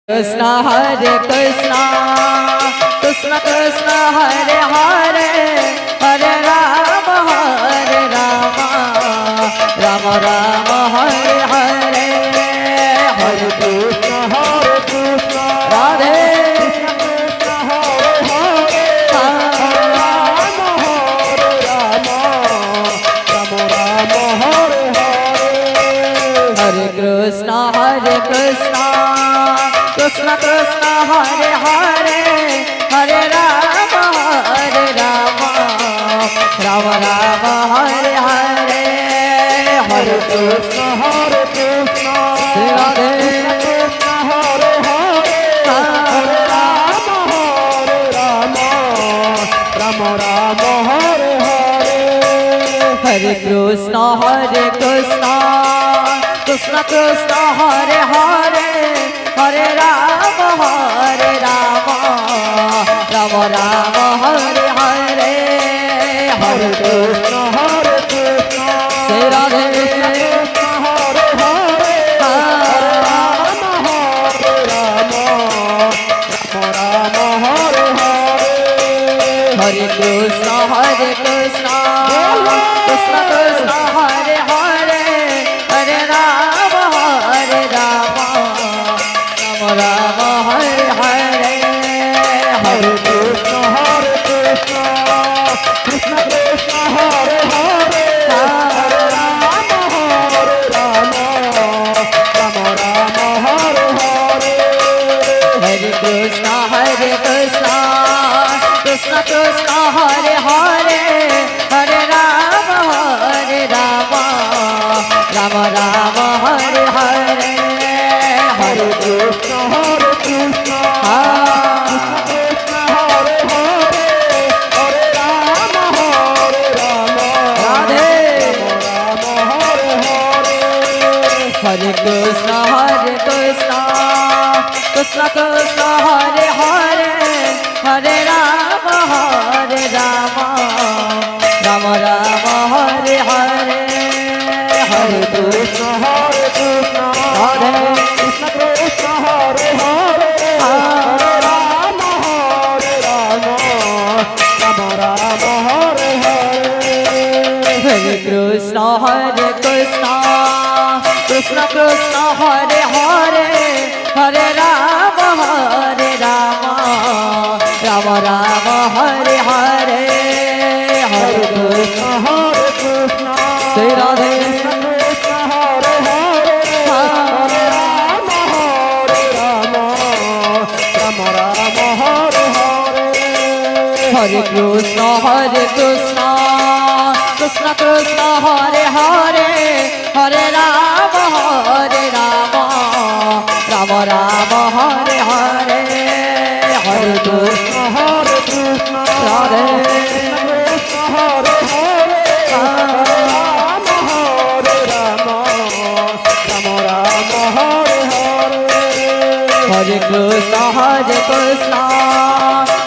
Krishna Hare Krishna Krishna Krishna Hare Hare Hare Rama Hare Rama Rama Rama Hare Hare Hare Krishna Hare Krishna Radhe Krishna Hare Hare Hare Rama Hare Rama Rama Rama Hare Hare Hare Krishna Hare Krishna Krishna Krishna Hare Hare Hare Rama Hare Rama Rama Rama Hare Hare Hare Krishna Hare Krishna Radhe Krishna Hare Hare Hare Rama Hare Rama Rama Rama Hare Hare Hare Krishna Hare Krishna Krishna Krishna Hare Hare Hare Rama Hare Rama Rama Rama Hare Hare Hare Krishna Hare Krishna Radhe Krishna Hare Hare Hare Rama Hare Rama Rama Rama Hare Hare Hare Krishna Hare Krishna Krishna Krishna Hare Hare Hare Rama Hare Rama Rama Hare Hare Hare Krishna Hare Krishna Krishna Krishna Hare Hare Hare Rama Hare Rama Rama Rama Hare Hare Hare Krishna Hare Krishna Krishna Krishna Hare Hare Hare Rama Hare Rama Rama Rama Hare Hare Hare Krishna Hare Krishna Krishna Hare Hare Hare Rama Hare Rama Radhe Rama Hare Hare Hare Krishna Hare Krishna Krishna Krishna Hare Hare Hare Rama Hare Rama Rama Rama Hare Hare Hare Krishna Hare Krishna Radhe Krishna Krishna Hare Hare Hare Rama Hare Rama Rama Rama Hare Hare Hare Krishna Hare Krishna Krishna Krishna Hare Hare Hare Rama Hare Rama Rama Rama Hare Hare Hare Krishna Hare Krishna Radhe Krishna Hare Hare Hare Rama Hare Rama Rama Rama Hare Hare Hare Krishna Hare Krishna Krishna Krishna Hare Hare Hare Rama Hare Rama Rama Rama Hare Hare Hare Krishna Hare Krishna Radhe Krishna Hare Hare Hare Rama Hare Rama Rama Rama Hare Hare Hare Krishna Hare Krishna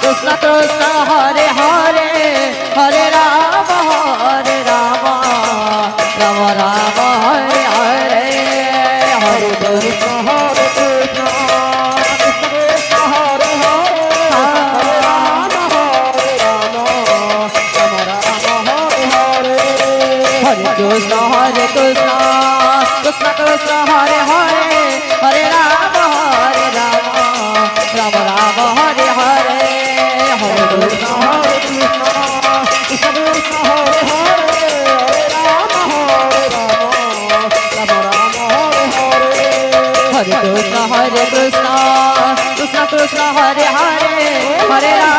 Krishna Krishna Hare Hare Hare Rama Hare Rama Rama Rama Hare Hare Hare Krishna Hare Krishna Krishna Krishna Hare Hare Hare Rama Hare Rama Rama Rama Hare Hare Hare Krishna Hare Krishna Krishna Krishna Hare Hare Hare Rama Hare Rama Rama Rama Hare Hare Hare Krishna Hare Krishna Krishna Krishna Hare Hare Hare Rama Hare Rama Rama Rama Hare Hare Hare Krishna Hare Krishna Krishna Krishna Hare Hare Hare Rama